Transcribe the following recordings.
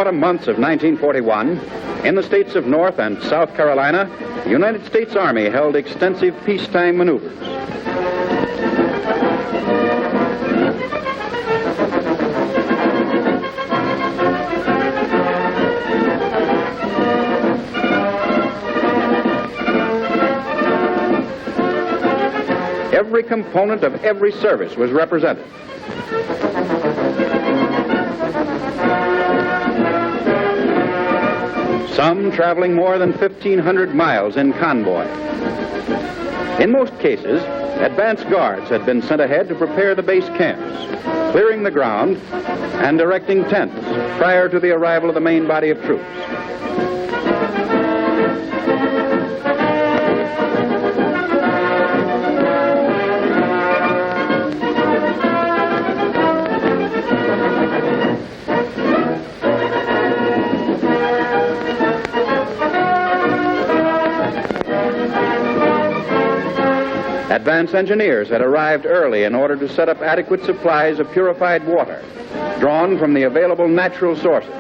autumn months of 1941, in the states of North and South Carolina, the United States Army held extensive peacetime maneuvers. Every component of every service was represented. Some traveling more than 1,500 miles in convoy. In most cases, advance guards had been sent ahead to prepare the base camps, clearing the ground and erecting tents prior to the arrival of the main body of troops. Advance engineers had arrived early in order to set up adequate supplies of purified water, drawn from the available natural sources.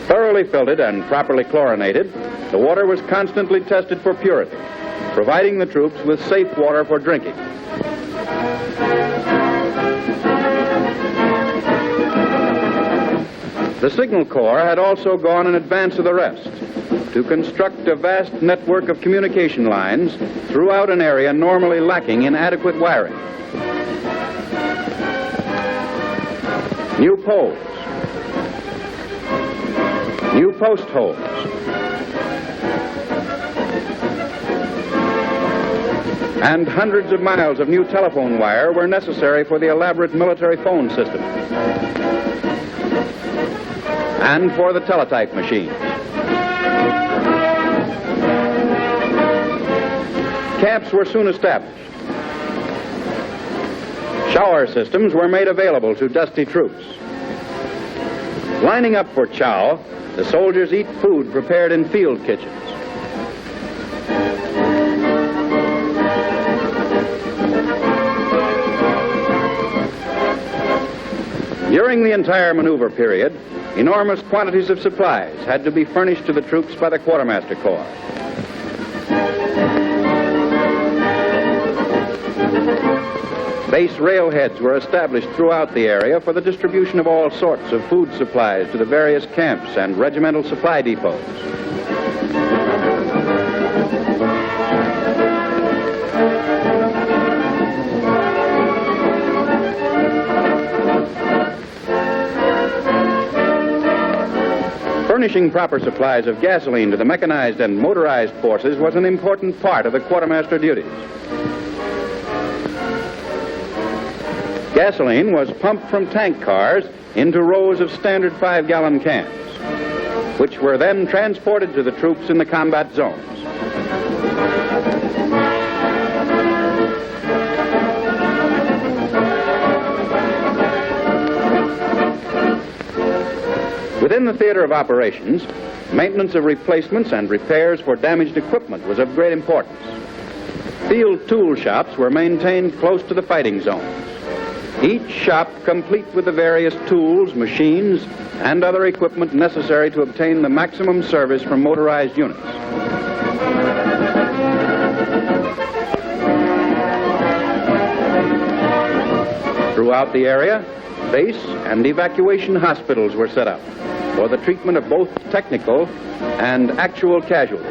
Thoroughly filtered and properly chlorinated, the water was constantly tested for purity, providing the troops with safe water for drinking. The Signal Corps had also gone in advance of the rest to construct a vast network of communication lines throughout an area normally lacking in adequate wiring. New poles, new post holes, and hundreds of miles of new telephone wire were necessary for the elaborate military phone system and for the teletype machines. Camps were soon established. Shower systems were made available to dusty troops. Lining up for chow, the soldiers eat food prepared in field kitchens. During the entire maneuver period, enormous quantities of supplies had to be furnished to the troops by the Quartermaster Corps. Base railheads were established throughout the area for the distribution of all sorts of food supplies to the various camps and regimental supply depots. Furnishing proper supplies of gasoline to the mechanized and motorized forces was an important part of the quartermaster duties. Gasoline was pumped from tank cars into rows of standard 5-gallon cans, which were then transported to the troops in the combat zones. Within the theater of operations, maintenance of replacements and repairs for damaged equipment was of great importance. Field tool shops were maintained close to the fighting zones, each shop complete with the various tools, machines, and other equipment necessary to obtain the maximum service from motorized units. Throughout the area, base and evacuation hospitals were set up for the treatment of both technical and actual casualties.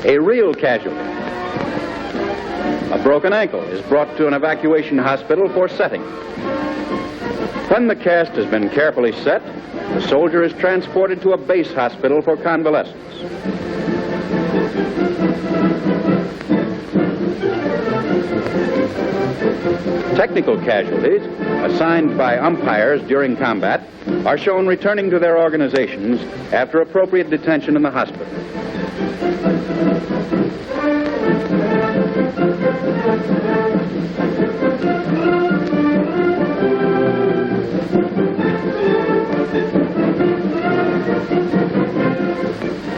A real casualty, a broken ankle, is brought to an evacuation hospital for setting. When the cast has been carefully set, the soldier is transported to a base hospital for convalescence. Technical casualties, assigned by umpires during combat, are shown returning to their organizations after appropriate detention in the hospital.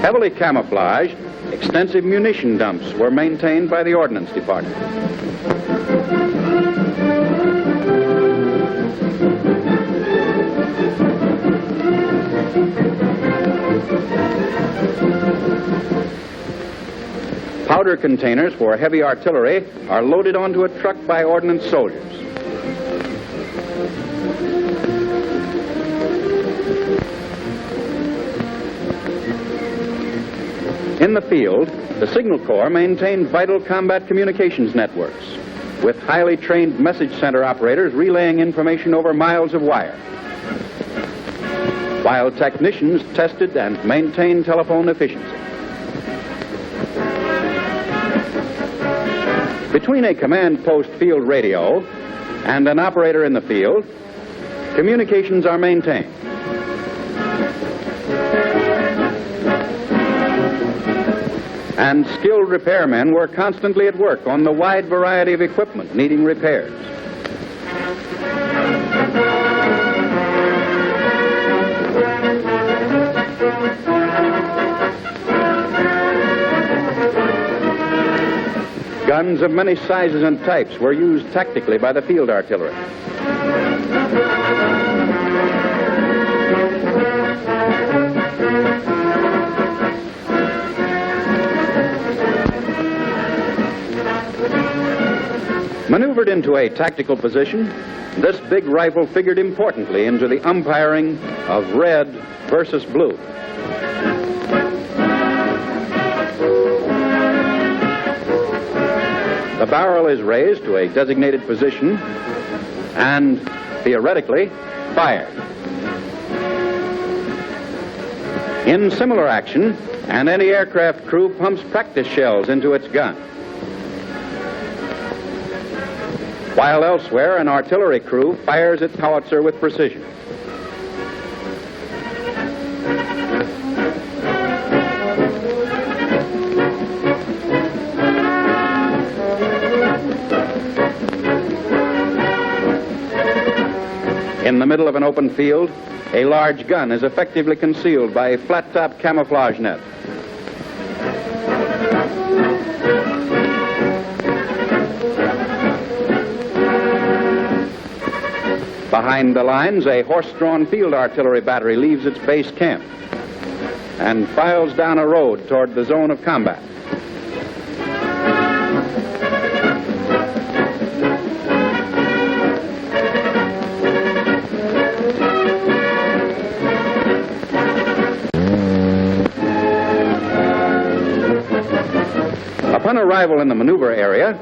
Heavily camouflaged, extensive munition dumps were maintained by the Ordnance Department. Powder containers for heavy artillery are loaded onto a truck by ordnance soldiers. In the field, the Signal Corps maintained vital combat communications networks, with highly trained message center operators relaying information over miles of wire, while technicians tested and maintained telephone efficiency. Between a command post field radio and an operator in the field, communications are maintained. And skilled repairmen were constantly at work on the wide variety of equipment needing repairs. Guns of many sizes and types were used tactically by the field artillery. Maneuvered into a tactical position, this big rifle figured importantly into the umpiring of red versus blue. The barrel is raised to a designated position and, theoretically, fired. In similar action, an anti-aircraft crew pumps practice shells into its gun, while elsewhere an artillery crew fires its howitzer with precision. In the middle of an open field, a large gun is effectively concealed by a flat-top camouflage net. Behind the lines, a horse-drawn field artillery battery leaves its base camp and files down a road toward the zone of combat. Upon arrival in the maneuver area,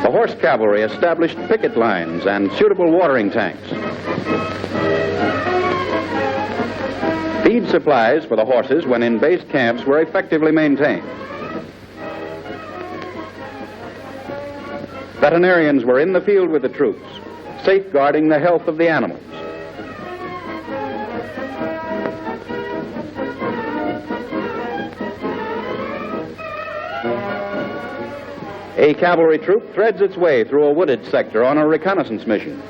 the horse cavalry established picket lines and suitable watering tanks. Feed supplies for the horses when in base camps were effectively maintained. Veterinarians were in the field with the troops, safeguarding the health of the animals. A cavalry troop threads its way through a wooded sector on a reconnaissance mission.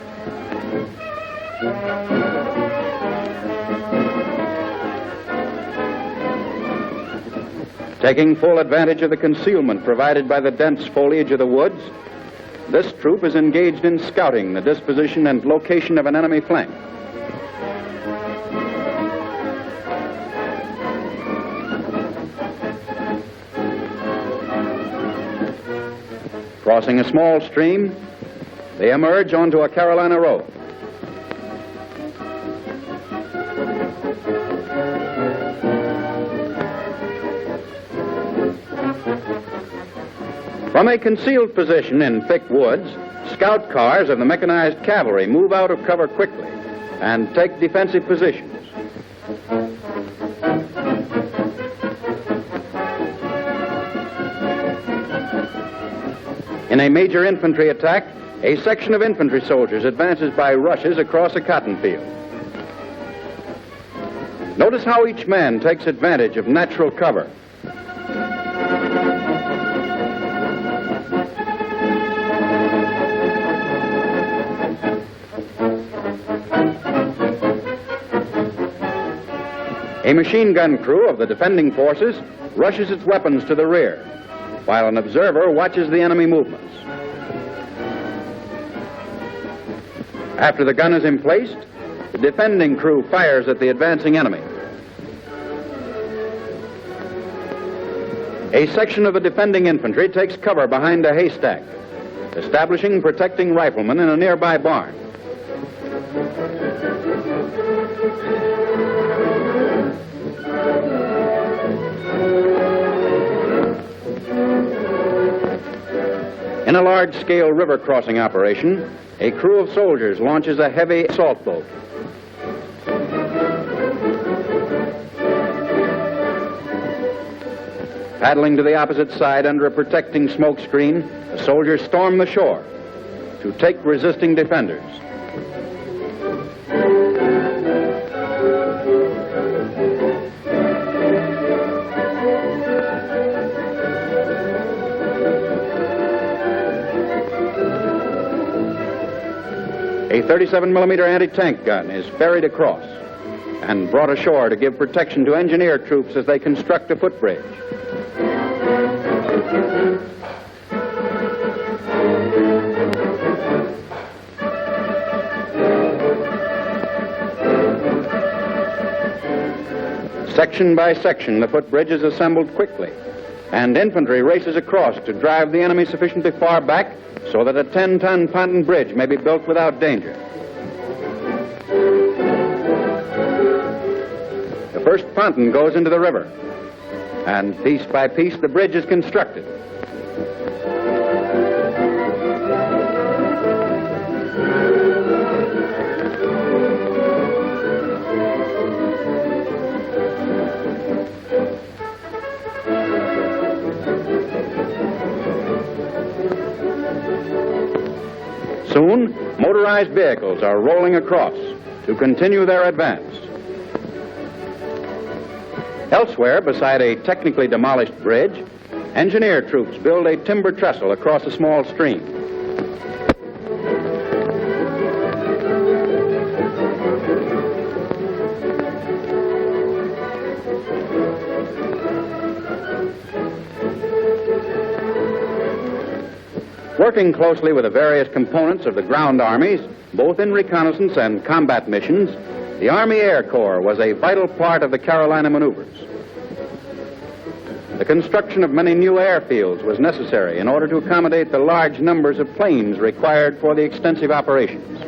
Taking full advantage of the concealment provided by the dense foliage of the woods, this troop is engaged in scouting the disposition and location of an enemy flank. Crossing a small stream, they emerge onto a Carolina road. From a concealed position in thick woods, scout cars of the mechanized cavalry move out of cover quickly and take defensive positions. In a major infantry attack, a section of infantry soldiers advances by rushes across a cotton field. Notice how each man takes advantage of natural cover. A machine gun crew of the defending forces rushes its weapons to the rear, while an observer watches the enemy movements. After the gun is emplaced, the defending crew fires at the advancing enemy. A section of the defending infantry takes cover behind a haystack, establishing protecting riflemen in a nearby barn. In a large-scale river crossing operation, a crew of soldiers launches a heavy assault boat. Paddling to the opposite side under a protecting smoke screen, the soldiers storm the shore to take resisting defenders. A 37-millimeter anti-tank gun is ferried across and brought ashore to give protection to engineer troops as they construct a footbridge. Section by section, the footbridge is assembled quickly, and infantry races across to drive the enemy sufficiently far back so that a 10-ton pontoon bridge may be built without danger. The first pontoon goes into the river, and piece by piece the bridge is constructed. Soon, motorized vehicles are rolling across to continue their advance. Elsewhere, beside a technically demolished bridge, engineer troops build a timber trestle across a small stream. Working closely with the various components of the ground armies, both in reconnaissance and combat missions, the Army Air Corps was a vital part of the Carolina maneuvers. The construction of many new airfields was necessary in order to accommodate the large numbers of planes required for the extensive operations.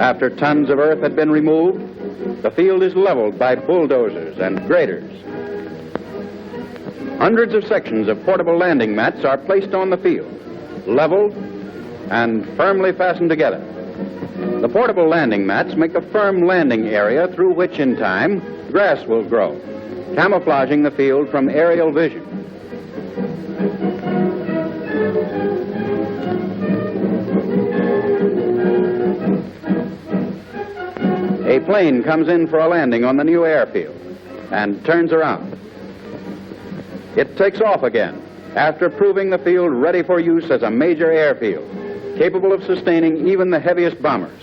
After tons of earth had been removed, the field is leveled by bulldozers and graders. Hundreds of sections of portable landing mats are placed on the field, leveled and firmly fastened together. The portable landing mats make a firm landing area through which, in time, grass will grow, camouflaging the field from aerial vision. A plane comes in for a landing on the new airfield and turns around. It takes off again after proving the field ready for use as a major airfield, capable of sustaining even the heaviest bombers.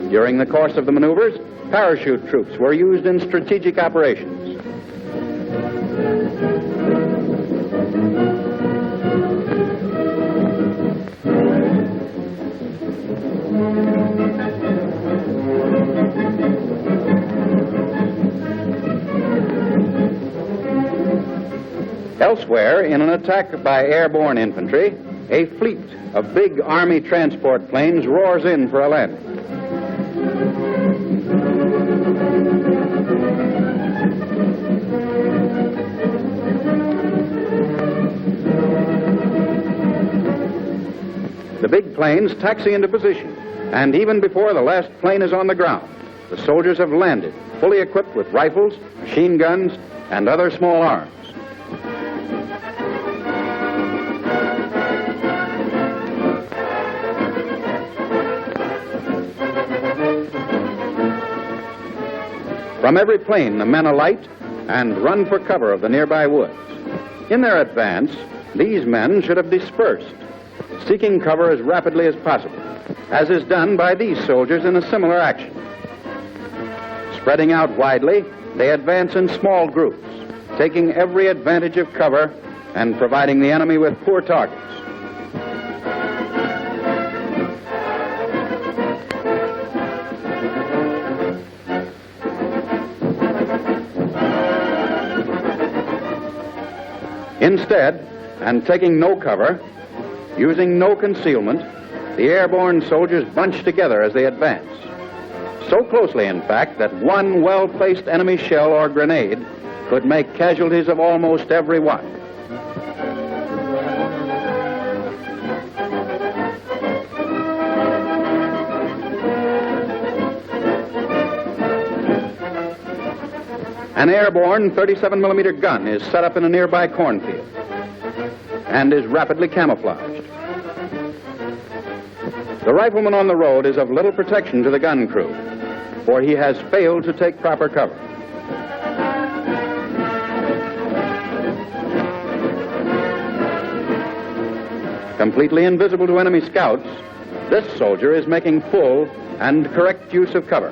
During the course of the maneuvers, parachute troops were used in strategic operations. Elsewhere, in an attack by airborne infantry, a fleet of big Army transport planes roars in for a landing. The big planes taxi into position, and even before the last plane is on the ground, the soldiers have landed, fully equipped with rifles, machine guns, and other small arms. From every plane, the men alight and run for cover of the nearby woods. In their advance, these men should have dispersed, seeking cover as rapidly as possible, as is done by these soldiers in a similar action. Spreading out widely, they advance in small groups, taking every advantage of cover and providing the enemy with poor targets. Instead, and taking no cover, using no concealment, the airborne soldiers bunch together as they advance. So closely, in fact, that one well-placed enemy shell or grenade could make casualties of almost every one. An airborne 37-millimeter gun is set up in a nearby cornfield and is rapidly camouflaged. The rifleman on the road is of little protection to the gun crew, for he has failed to take proper cover. Completely invisible to enemy scouts, this soldier is making full and correct use of cover.